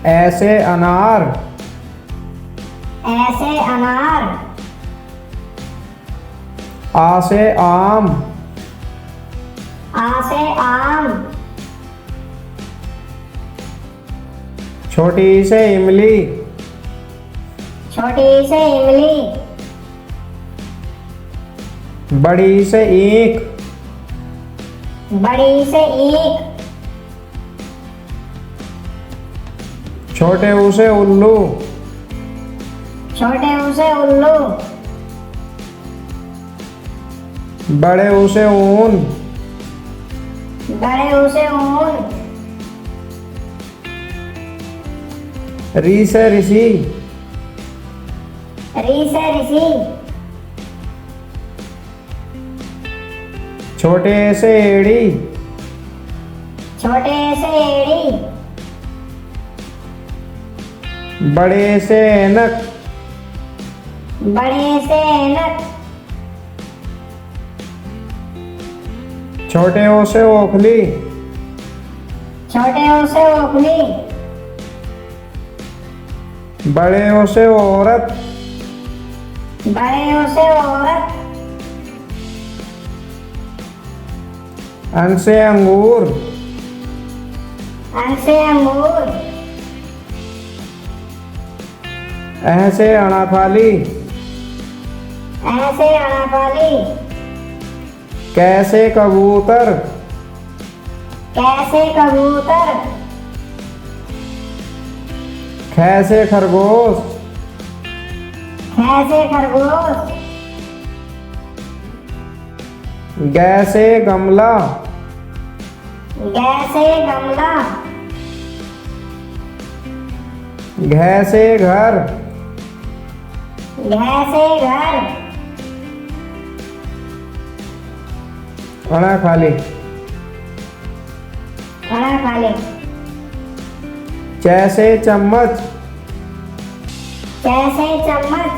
ऐसे अनार। ऐसे अनार। आ से आम। आ से आम। छोटी से इमली। छोटी से इमली। बड़ी से ईंख। बड़ी से ईंख। छोटे ऊ से उल्लू। छोटे ऊ से उल्लू। बड़े ऊ से ऊन। बड़े ऊ से ऊन। री से ऋषि। री से ऋषि। छोटे से एड़ी। छोटे से एड़ी। बड़े से ऐनक। बड़े से ऐनक। छोटे ओ से ओखली। छोटे ओ से ओखली। बड़े ओ से औरत। बड़े ओ से औरत। अन से अंगूर। अन से अंगूर। ऐ से अनाफाली। ऐसे अनाफाली। कैसे कबूतर। कैसे कबूतर। खैसे खरगोश। कैसे खरगोश। गैसे गमला। गैसे गमला। घैसे घर। घैसे घर। अना खाली। खड़ा खाली। जैसे चम्मच। कैसे चम्मच।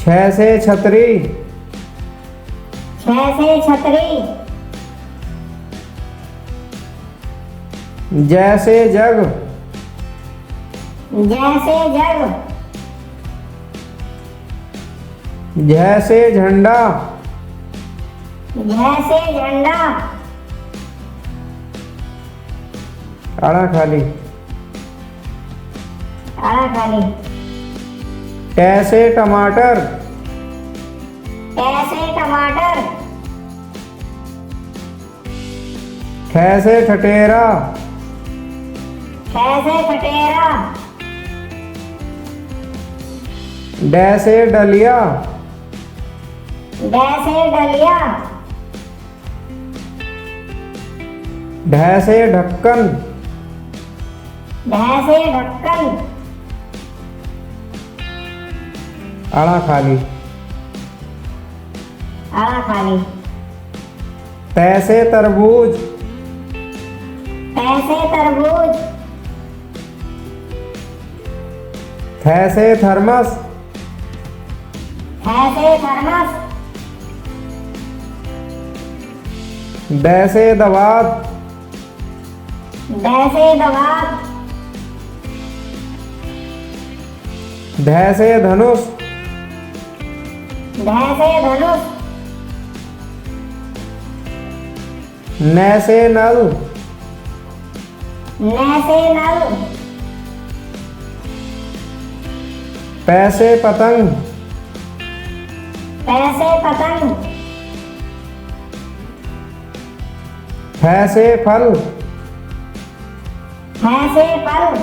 छह से छतरी। कैसे छतरी। जैसे जग। जैसे जग। जैसे झंडा। जैसे झंडा। अना खाली। खड़ा खाली। कैसे टमाटर। कैसे टमाटर। खैसे ठटेरा। कैसे ठटेरा। डैसे डलिया। कैसे डलिया। ढैसे ढक्कन। कैसे ढक्कन। अना खाली। खड़ा खाली। तैसे तरबूज। कैसे तरबूज। थैसे थर्मस। कैसे थर्मस। दैसे दवात। कैसे दवात। धैसे धनुष। कैसे धनुष। नैसे नल। नैसे नल। पैसे पतंग। पैसे पतंग। फैसे फल। कैसे फल।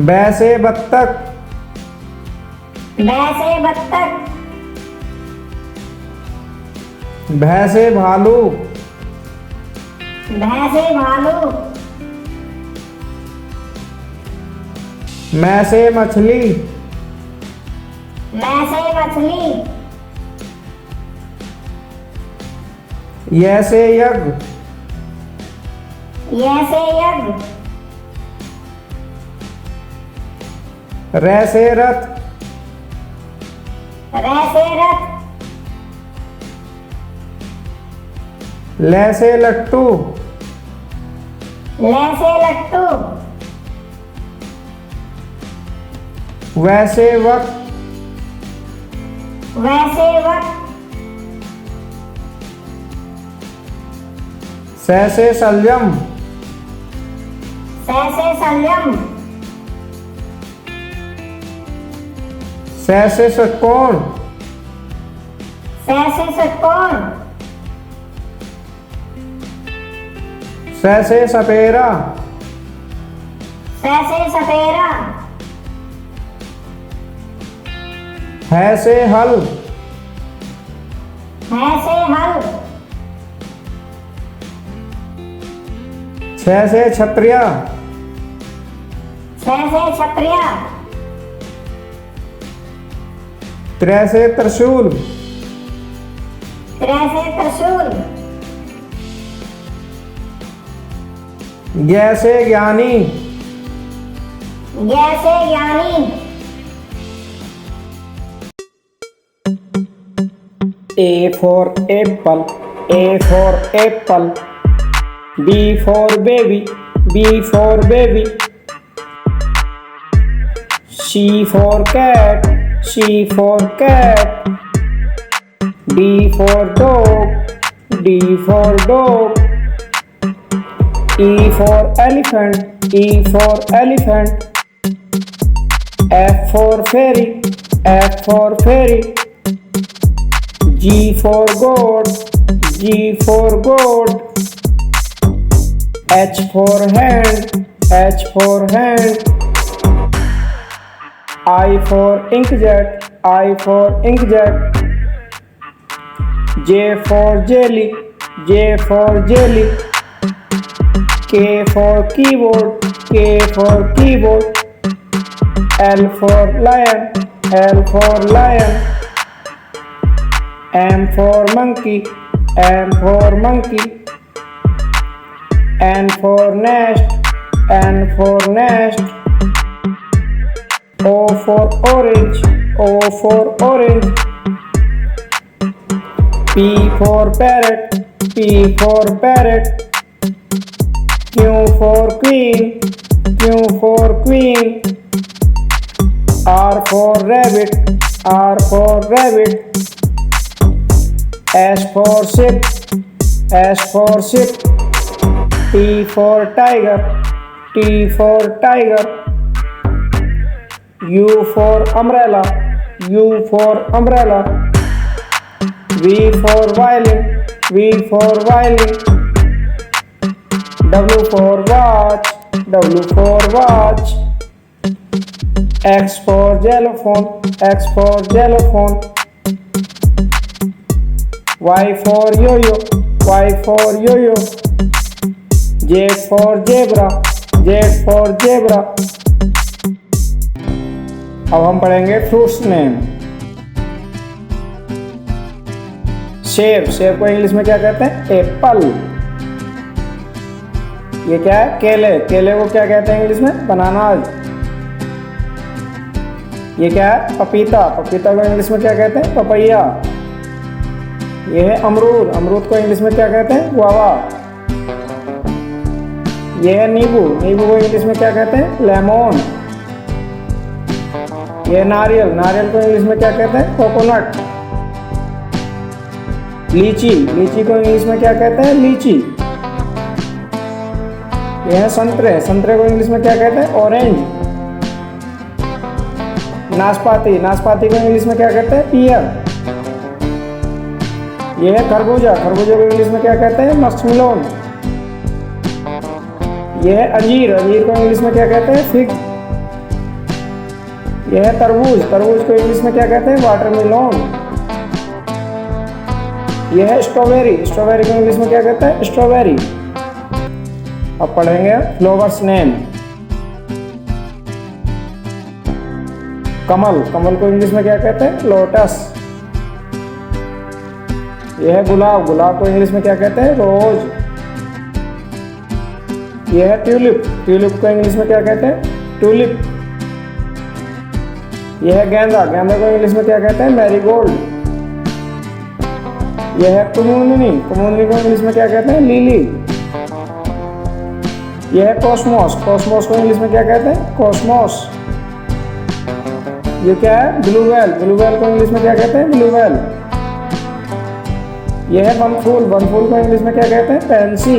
बैसे बत्तख। वैसे बत्तख। भैसे भालू। भैंसे भालू। मैसे मछली। मैसे मछली। यैसे यज्ञ। यैसे यज्ञ। रैसे रथ। रैसे रथ। ल से लट्टू, ल से लट्टू, व से वक्त, व से वक्त, स से संयम, स से संयम, स से षटकोण, स से षटकोण, स से सपेरा, स से सपेरा, ह से हल, ह से हल, छ से छत्रिया, छ से छत्रिया, त्र से त्रिशूल, त्र से त्रिशूल, ज्ञ से ज्ञानी, ज्ञ से ज्ञानी, A for apple, A for apple. B for baby, B for baby. C for cat, C for cat. D for dog, D for dog. E for elephant, E for elephant. F for fairy, F for fairy. G for goat, G for goat. H for hand, H for hand. I for inkjet, I for inkjet. J for jelly, J for jelly. K for keyboard, K for keyboard. L for lion, L for lion. M for monkey, M for monkey. N for nest, N for nest. O for orange, O for orange. P for parrot, P for parrot. Q for queen, Q for queen. R for rabbit, R for rabbit. S for ship, S for ship. T for tiger, T for tiger. U for umbrella, U for umbrella. V for violin, V for violin. W for watch, W for watch. X for xylophone, X for xylophone. Y for yo-yo, Y for yo-yo. Z for zebra, Z for zebra. अब हम पढ़ेंगे fruits name. सेब, सेब को English में क्या कहते हैं? एप्पल। ये क्या है? केले, केले को क्या कहते हैं इंग्लिश में? बनानाज। ये क्या है? पपीता, पपीता को इंग्लिश में क्या कहते हैं? पपैया। ये है अमरूद, अमरूद को इंग्लिश में क्या कहते हैं? गुआवा। ये है नींबू, नींबू को इंग्लिश में क्या कहते हैं? लेमन। ये है नारियल, नारियल को इंग्लिश में क्या कहते हैं? कोकोनट। लीची, लीची को इंग्लिश में क्या कहते हैं? लीची। ये है संतरे, संतरे को इंग्लिश में क्या कहते हैं? ऑरेंज। नाशपाती, नाशपाती को इंग्लिश में क्या कहते हैं? पियर। ये है खरबूजा, खरबूजे को इंग्लिश में क्या कहते हैं? मस्कमेलन। ये है अंजीर, अंजीर को इंग्लिश में क्या कहते हैं? फिग। ये है तरबूज, तरबूज को इंग्लिश में क्या कहते हैं? वाटरमेलन। ये है स्ट्रॉबेरी, स्ट्रॉबेरी को इंग्लिश में क्या कहते हैं? स्ट्रॉबेरी। अब पढ़ेंगे फ्लावर्स नेम। कमल, कमल को इंग्लिश में क्या कहते हैं? लोटस। यह है गुलाब, गुलाब को इंग्लिश में क्या कहते हैं? रोज। यह है ट्यूलिप, ट्यूलिप को इंग्लिश में क्या कहते हैं? ट्यूलिप। यह है गेंदा, गेंदा को इंग्लिश में क्या कहते हैं? मैरीगोल्ड। यह है कुमुदनी, कुमुदनी को इंग्लिश में क्या कहते हैं? लिली। यह है कॉस्मोस, कॉस्मोस को इंग्लिश में क्या कहते हैं? कॉस्मोस। ये क्या है? ब्लू व्हेल, ब्लू व्हेल को इंग्लिश में क्या कहते हैं? Blue whale. यह है वनफूल, वनफूल को इंग्लिश में क्या कहते हैं? पैंसी।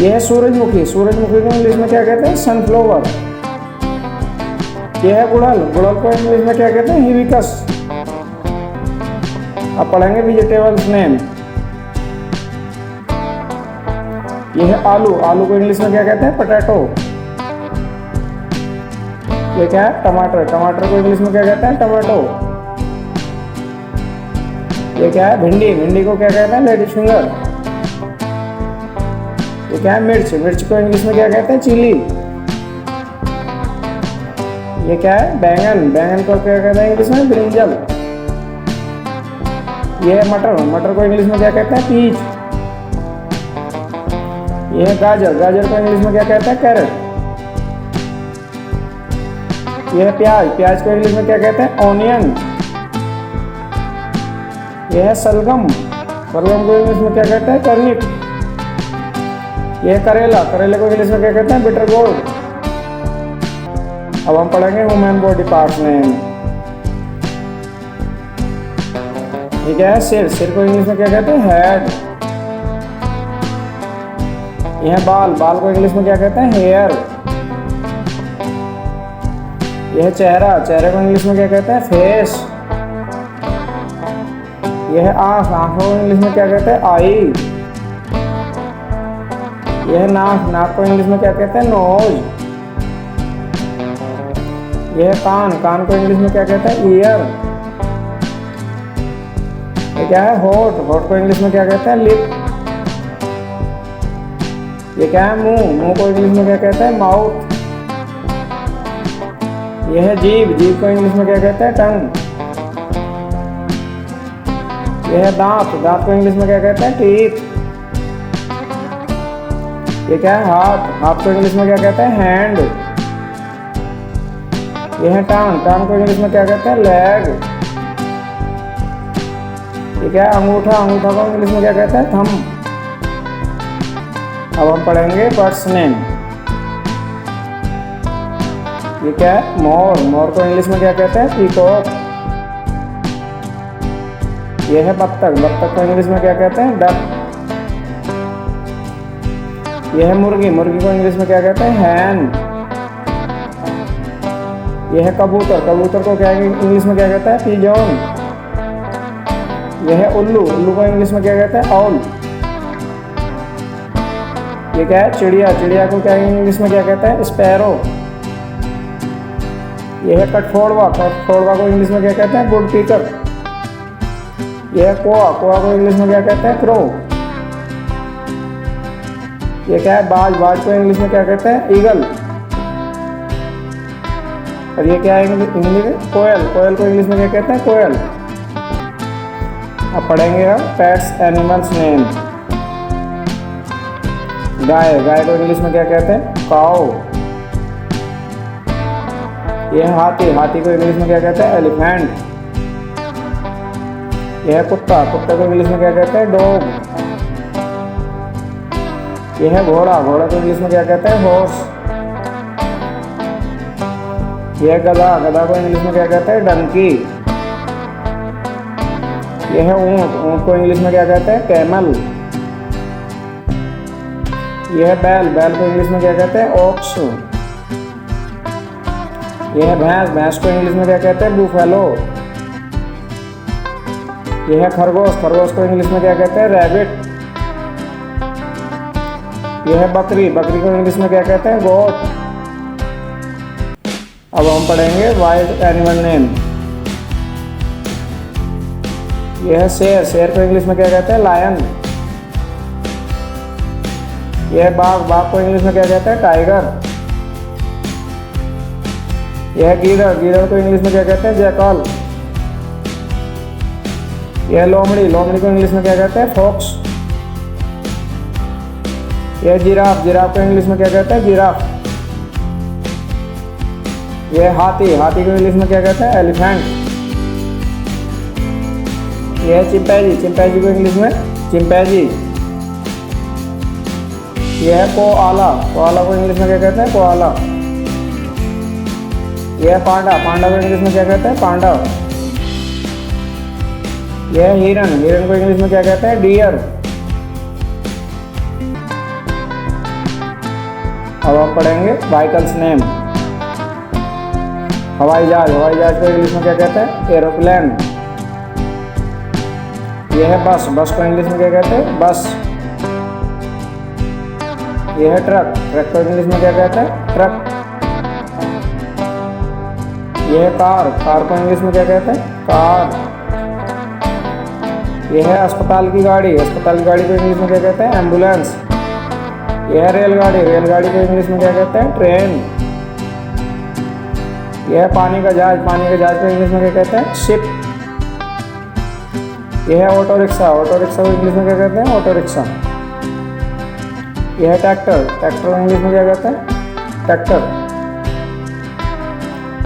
यह है सूरजमुखी, सूरजमुखी को इंग्लिश में क्या कहते हैं? सनफ्लावर। यह है गुड़हल, गुड़हल को इंग्लिश में क्या कहते हैं? हिबिस्कस। अब पढ़ेंगे वेजिटेबल्स नेम। यह है आलू, आलू को इंग्लिश में क्या कहते हैं? पोटैटो। ये क्या है? टमाटर, टमाटर को इंग्लिश में क्या कहते हैं? टमाटो। ये क्या है? भिंडी, भिंडी को क्या कहते हैं? Ladies finger. ये क्या है? मिर्च, मिर्च को इंग्लिश में क्या कहते हैं? चिली। ये क्या है? बैंगन, बैंगन को क्या कहते हैं इंग्लिश में? ब्रिंजल। ये है मटर, मटर को इंग्लिश में क्या कहते हैं? पीच। ये है गाजर, गाजर को इंग्लिश में क्या कहते हैं? कैरेट। ये है प्याज, प्याज को इंग्लिश में क्या कहते हैं? ऑनियन। ये है सलगम, सलगम को इंग्लिश में क्या कहते हैं? टर्निप। ये है करेला, करेले को इंग्लिश में क्या कहते हैं? Bitter gourd. अब हम पढ़ेंगे ह्यूमन बॉडी पार्ट्स नेम। ये क्या है? सिर, सिर को इंग्लिश में क्या कहते हैं? हेड। ये है बाल, बाल को इंग्लिश में क्या कहते हैं? हेयर। यह है चेहरा, चेहरे को इंग्लिश में क्या कहते हैं? फेस। यह है आँख, आँखों को इंग्लिश में क्या कहते हैं? आई। यह है नाक, नाक को इंग्लिश में क्या कहते हैं? नोज। यह है कान, कान को इंग्लिश में क्या कहते हैं? ईयर। ये क्या है? होठ, होठ को इंग्लिश में क्या कहते हैं? लिप। ये क्या है? मुंह, मुंह को इंग्लिश में क्या कहते हैं? माउथ। यह है जीभ, जीभ को इंग्लिश में क्या कहते हैं? टंग। यह है दांत, दांत को इंग्लिश में क्या कहते हैं? टीथ। ये क्या है? हाथ, हाथ को इंग्लिश में क्या कहते हैं? हैंड। यह है टांग, टांग को इंग्लिश में क्या कहते हैं? लेग। ये क्या है? अंगूठा, अंगूठा को इंग्लिश में क्या कहते हैं? थंब। अब हम पढ़ेंगे बर्ड्स नेम। ये क्या है? मोर, मोर को इंग्लिश में क्या कहते हैं? पीकॉक। ये है बत्तख, बत्तख को इंग्लिश में क्या कहते हैं? डक। ये है मुर्गी, मुर्गी को इंग्लिश में क्या कहते हैं? हैन। ये है कबूतर, कबूतर को क्या इंग्लिश में क्या कहते हैं? पिजॉन। ये है उल्लू, उल्लू को इंग्लिश में क्या कहते हैं? ऑल। ये क्या है? चिड़िया, चिड़िया को क्या इंग्लिश में क्या कहते हैं? स्पैरो। यह है कठफोड़वा, कठफोड़वा को इंग्लिश में क्या कहते हैं? वुड पीकर। यह है कोआ, कोआ को इंग्लिश में क्या कहते हैं? क्रो। यह क्या है? बाज, बाज को इंग्लिश में क्या कहते हैं? ईगल। और ये क्या है इंग्लिश में? कोयल, कोयल को इंग्लिश में क्या कहते हैं? कोयल। अब पढ़ेंगे हम पेट्स एनिमल्स नेम। गाय, गाय को इंग्लिश में क्या कहते हैं? काऊ। यह है हाथी, हाथी को इंग्लिश में क्या कहते हैं? एलिफेंट। यह है कुत्ता, कुत्ते को इंग्लिश में क्या कहते हैं? डॉग। यह है घोड़ा, घोड़ा को इंग्लिश में क्या कहते हैं? हॉर्स। यह है गधा, गधा को इंग्लिश में क्या कहते हैं? डंकी। यह है ऊंट, ऊंट को इंग्लिश में क्या कहते हैं? कैमल। यह है बैल, बैल को इंग्लिश में क्या कहते हैं? ऑक्स। यह है भैंस, भैंस को इंग्लिश में क्या कहते हैं? बूफेलो। यह है खरगोश, खरगोश को इंग्लिश में क्या कहते हैं? रैबिट। यह है बकरी, बकरी को इंग्लिश में क्या कहते हैं? गोट। अब हम पढ़ेंगे वाइल्ड एनिमल नेम। यह है शेर, शेर को इंग्लिश में क्या कहते हैं? लायन। यह है बाघ, बाघ को इंग्लिश में क्या कहते हैं? टाइगर। यह है गीदड़, गीदड़ को इंग्लिश में क्या कहते हैं? जैकल। यह है लोमड़ी, लोमड़ी को इंग्लिश में क्या कहते हैं? फॉक्स। यह है जिराफ, जिराफ को इंग्लिश में क्या कहते हैं? जिराफ। यह है हाथी, हाथी को इंग्लिश में क्या कहते हैं? एलिफेंट। ये है चिंपैंजी, चिंपैंजी को इंग्लिश में चिंपैंजी। ये है कोआला, कोआला को इंग्लिश में क्या कहते हैं? कोआला। ये है पांडा, पांडा को इंग्लिश में क्या कहते हैं? पांडा। ये है हिरन, हिरन को इंग्लिश में क्या कहते हैं? डियर। अब हम पढ़ेंगे व्हीकल्स नेम। हवाई जहाज, हवाई जहाज को इंग्लिश में क्या कहते हैं? एरोप्लेन। यह है बस, बस को इंग्लिश में क्या कहते हैं? बस। यह है ट्रक, ट्रक को इंग्लिश में क्या कहते हैं? ट्रक। यह है कार, कार को इंग्लिश में क्या कहते हैं? कार। यह है अस्पताल की गाड़ी, अस्पताल की गाड़ी को इंग्लिश में क्या कहते हैं? एम्बुलेंस। यह है रेलगाड़ी, रेलगाड़ी को इंग्लिश में क्या कहते हैं? ट्रेन। यह है पानी का जहाज, पानी के जहाज को इंग्लिश में क्या कहते हैं? शिप। यह है ऑटो रिक्शा, ऑटो रिक्शा को इंग्लिश में क्या कहते हैं? Auto rickshaw. यह है ट्रैक्टर, ट्रैक्टर को इंग्लिश में क्या कहते हैं? ट्रैक्टर।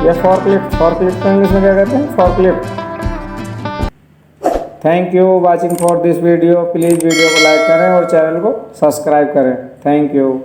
यह फॉर्कलिफ्ट, फॉर्कलिफ्ट को इंग्लिश में क्या कहते हैं? Forklift. Thank you watching for this video. Please video को लाइक करें और चैनल को सब्सक्राइब करें। Thank you.